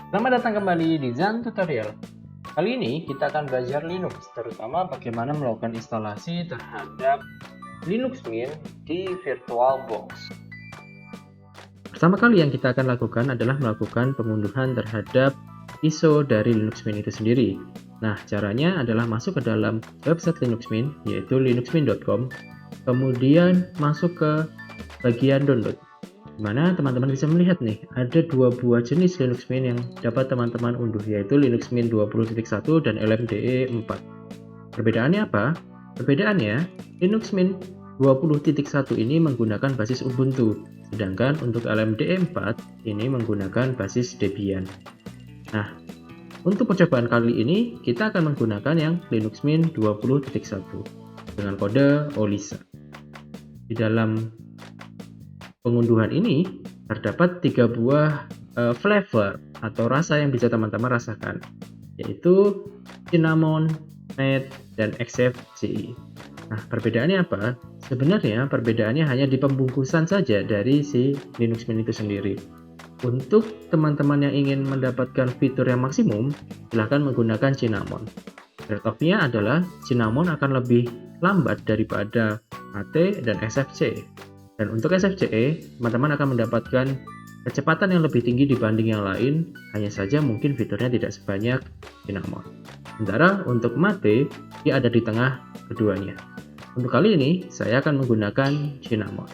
Selamat datang kembali di Zan Tutorial. Kali ini kita akan belajar Linux, terutama bagaimana melakukan instalasi terhadap Linux Mint di VirtualBox. Pertama kali yang kita akan lakukan adalah melakukan pengunduhan terhadap ISO dari Linux Mint itu sendiri. Nah, caranya adalah masuk ke dalam website Linux Mint, yaitu linuxmint.com, kemudian masuk ke bagian download, dimana teman-teman bisa melihat nih, ada dua buah jenis Linux Mint yang dapat teman-teman unduh, yaitu Linux Mint 20.1 dan LMDE 4. Perbedaannya apa? Perbedaannya, Linux Mint 20.1 ini menggunakan basis Ubuntu, sedangkan untuk LMDE 4 ini menggunakan basis Debian. Nah, untuk percobaan kali ini kita akan menggunakan yang Linux Mint 20.1 dengan kode OLISA. Di dalam pengunduhan ini terdapat 3 buah flavor atau rasa yang bisa teman-teman rasakan, yaitu cinnamon, mate, dan XFCE. Nah, perbedaannya apa? Sebenarnya perbedaannya hanya di pembungkusan saja dari si Linux Mint itu sendiri. Untuk teman-teman yang ingin mendapatkan fitur yang maksimum, silahkan menggunakan cinnamon. Trade-off-nya adalah cinnamon akan lebih lambat daripada mate dan XFCE. Dan untuk SFCE, teman-teman akan mendapatkan kecepatan yang lebih tinggi dibanding yang lain, hanya saja mungkin fiturnya tidak sebanyak cinnamon. Sementara untuk mate, dia ada di tengah keduanya. Untuk kali ini, saya akan menggunakan cinnamon.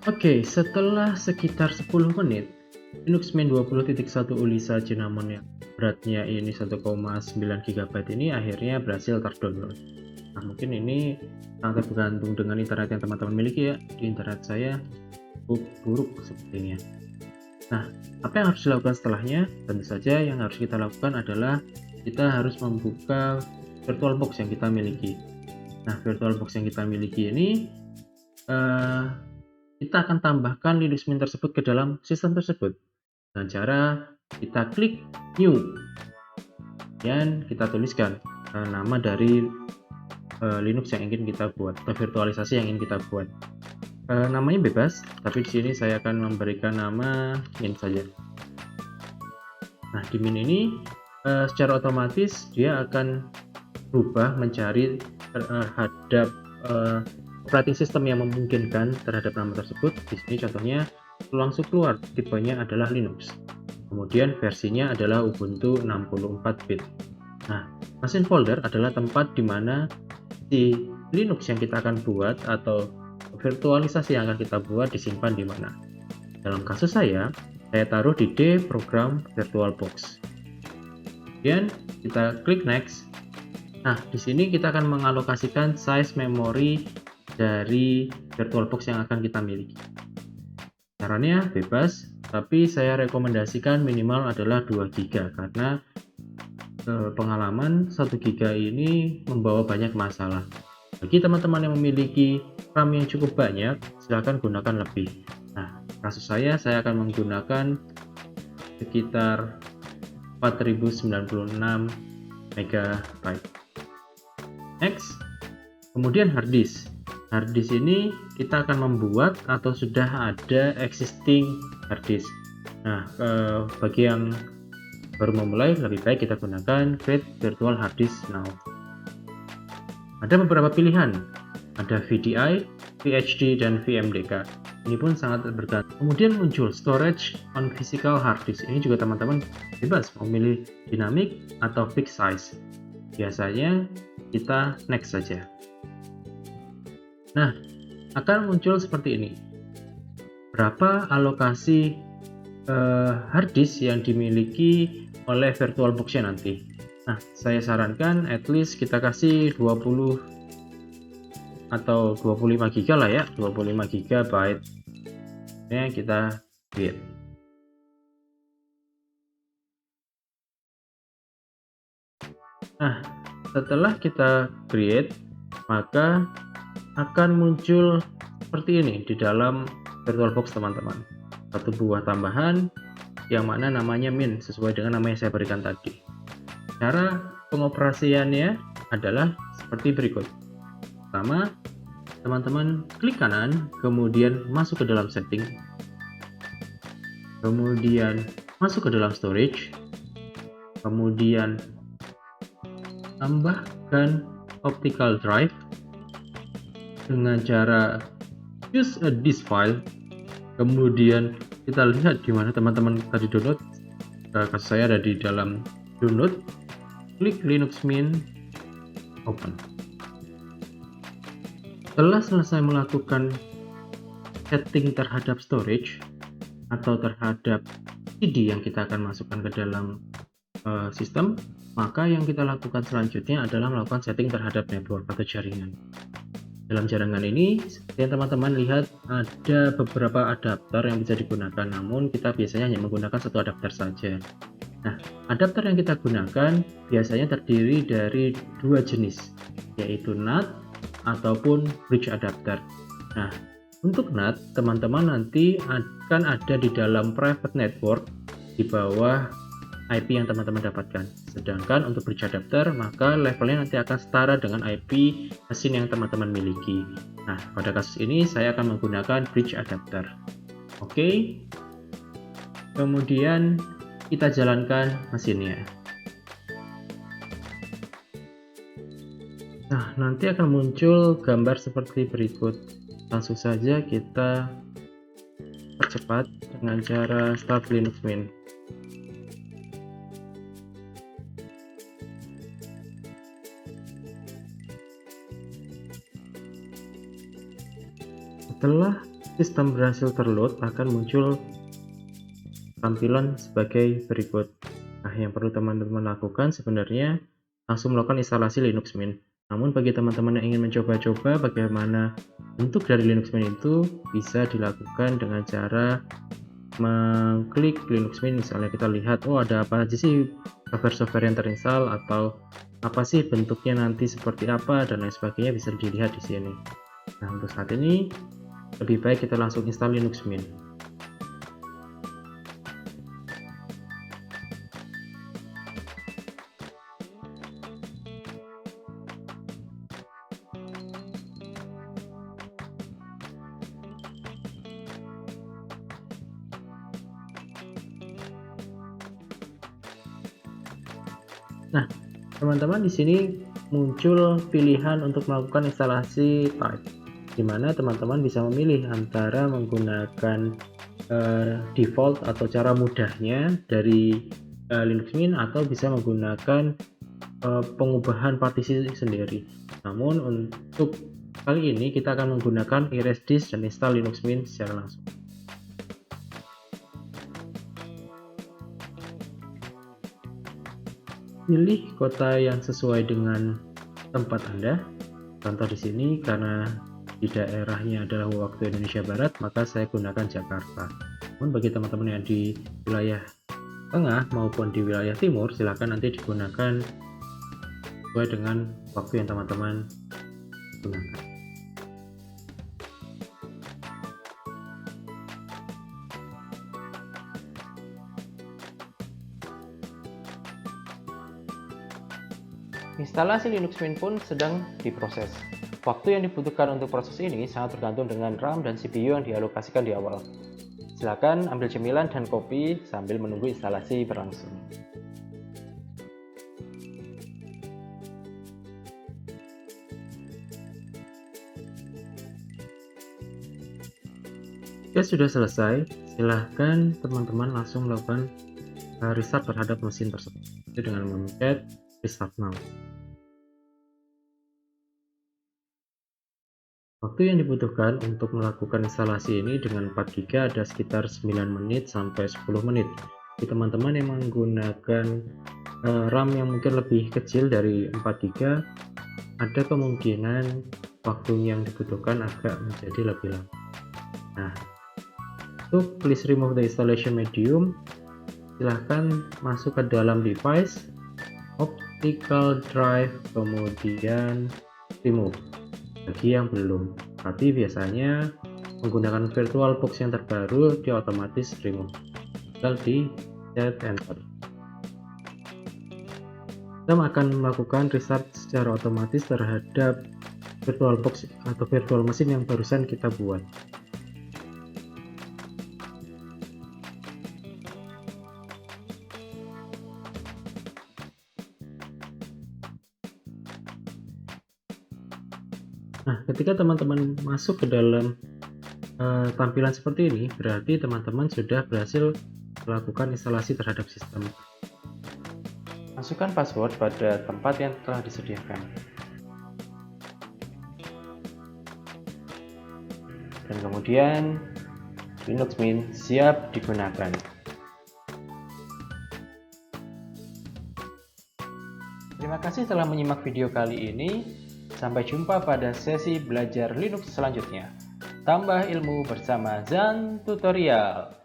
Oke, setelah sekitar 10 menit, Linux Mint 20.1 OLISA cinnamon yang beratnya ini 1,9 GB ini akhirnya berhasil terdownload. Nah, mungkin ini sangat tergantung dengan internet yang teman-teman miliki ya. Di internet saya cukup buruk sepertinya. Nah, apa yang harus dilakukan setelahnya? Tentu saja yang harus kita lakukan adalah kita harus membuka VirtualBox yang kita miliki. Nah, VirtualBox yang kita miliki ini kita akan tambahkan Linux Mint tersebut ke dalam sistem tersebut dengan cara kita klik New dan kita tuliskan nama dari Linux yang ingin kita buat atau virtualisasi yang ingin kita buat. Namanya bebas, tapi di sini saya akan memberikan nama Mint saja. Nah, di Mint ini secara otomatis dia akan berubah mencari terhadap operating system yang memungkinkan terhadap nama tersebut. Di sini contohnya langsung keluar tipenya adalah Linux. Kemudian versinya adalah Ubuntu 64-bit. Nah, mesin folder adalah tempat di mana si Linux yang kita akan buat atau virtualisasi yang akan kita buat disimpan di mana. Dalam kasus saya taruh di D program VirtualBox. Kemudian kita klik next. Nah, di sini kita akan mengalokasikan size memori dari VirtualBox yang akan kita miliki. Caranya bebas, tapi saya rekomendasikan minimal adalah 2 GB karena pengalaman 1 GB ini membawa banyak masalah. Bagi teman-teman yang memiliki RAM yang cukup banyak, silahkan gunakan lebih. Nah, kasus saya akan menggunakan sekitar 4096 MB. Next, kemudian hard disk. Hard disk ini kita akan membuat atau sudah ada existing hard disk. Nah, bagi yang baru memulai, lebih baik kita gunakan Create Virtual Hard Disk Now. Ada beberapa pilihan, ada VDI, VHD, dan VMDK. Ini pun sangat bergantung. Kemudian muncul Storage on Physical Hard Disk. Ini juga teman-teman bebas memilih Dynamic atau Fixed Size. Biasanya kita next saja. Nah, akan muncul seperti ini. Berapa alokasi hard disk yang dimiliki oleh VirtualBox-nya nanti? Nah, saya sarankan at least kita kasih 20 atau 25 GB lah ya, 25 GB. Ini kita create. Nah, setelah kita create, maka akan muncul seperti ini di dalam VirtualBox teman-teman. Satu buah tambahan yang mana namanya Mint sesuai dengan nama yang saya berikan tadi. Cara pengoperasiannya adalah seperti berikut. Pertama, teman-teman klik kanan, kemudian masuk ke dalam setting. kemudian masuk ke dalam storage, kemudian tambahkan optical drive dengan cara use a disk file. Kemudian kita lihat di mana teman-teman tadi download. Kasus saya ada di dalam download, klik Linux Mint, open. Setelah selesai melakukan setting terhadap storage atau terhadap CD yang kita akan masukkan ke dalam sistem, maka yang kita lakukan selanjutnya adalah melakukan setting terhadap network atau jaringan. Dalam jaringan ini, seperti yang teman-teman lihat, ada beberapa adapter yang bisa digunakan, namun kita biasanya hanya menggunakan satu adapter saja. Nah, adapter yang kita gunakan biasanya terdiri dari dua jenis, yaitu NAT ataupun bridge adapter. Nah, untuk NAT, teman-teman nanti akan ada di dalam private network di bawah IP yang teman-teman dapatkan. Sedangkan untuk bridge adapter, maka levelnya nanti akan setara dengan IP mesin yang teman-teman miliki. Nah, pada kasus ini saya akan menggunakan bridge adapter. Oke. Kemudian kita jalankan mesinnya. Nah, nanti akan muncul gambar seperti berikut. Langsung saja kita percepat dengan cara start Linux Mint. Setelah sistem berhasil terload, akan muncul tampilan sebagai berikut. Nah, yang perlu teman-teman lakukan sebenarnya langsung melakukan instalasi Linux Mint. Namun bagi teman-teman yang ingin mencoba-coba bagaimana bentuk dari Linux Mint itu, bisa dilakukan dengan cara mengklik Linux Mint. Misalnya kita lihat, oh ada apa aja sih software-software yang terinstall, atau apa sih bentuknya nanti seperti apa, dan lain sebagainya bisa dilihat di sini. Nah, untuk saat ini lebih baik kita langsung install Linux Mint. Nah, teman-teman di sini muncul pilihan untuk melakukan instalasi type, di mana teman-teman bisa memilih antara menggunakan default atau cara mudahnya dari Linux Mint, atau bisa menggunakan pengubahan partisi sendiri. Namun untuk kali ini kita akan menggunakan erase disk dan install Linux Mint secara langsung. Pilih kota yang sesuai dengan tempat Anda. Contoh di sini, karena di daerahnya adalah waktu Indonesia Barat, maka saya gunakan Jakarta. Namun bagi teman-teman yang di wilayah tengah maupun di wilayah timur, silakan nanti digunakan sesuai dengan waktu yang teman-teman gunakan. Instalasi Linux Mint pun sedang diproses. Waktu yang dibutuhkan untuk proses ini sangat tergantung dengan RAM dan CPU yang dialokasikan di awal. Silakan ambil cemilan dan kopi sambil menunggu instalasi berlangsung. Jika sudah selesai, silahkan teman-teman langsung melakukan restart terhadap mesin tersebut dengan memencet restart now. Waktu yang dibutuhkan untuk melakukan instalasi ini dengan 4 GB ada sekitar 9 menit sampai 10 menit. Jadi teman-teman yang menggunakan RAM yang mungkin lebih kecil dari 4 GB, ada kemungkinan waktu yang dibutuhkan agak menjadi lebih lama. Nah, untuk please remove the installation medium, silahkan masuk ke dalam device, optical drive, kemudian remove. Bagi yang belum, tapi biasanya menggunakan VirtualBox yang terbaru, dia otomatis remove. Tinggal di set enter. Kita akan melakukan restart secara otomatis terhadap VirtualBox atau virtual machine yang barusan kita buat. Nah, ketika teman-teman masuk ke dalam tampilan seperti ini, berarti teman-teman sudah berhasil melakukan instalasi terhadap sistem. Masukkan password pada tempat yang telah disediakan. Dan kemudian Linux Mint siap digunakan. Terima kasih telah menyimak video kali ini. Sampai jumpa pada sesi belajar Linux selanjutnya. Tambah ilmu bersama Zan Tutorial.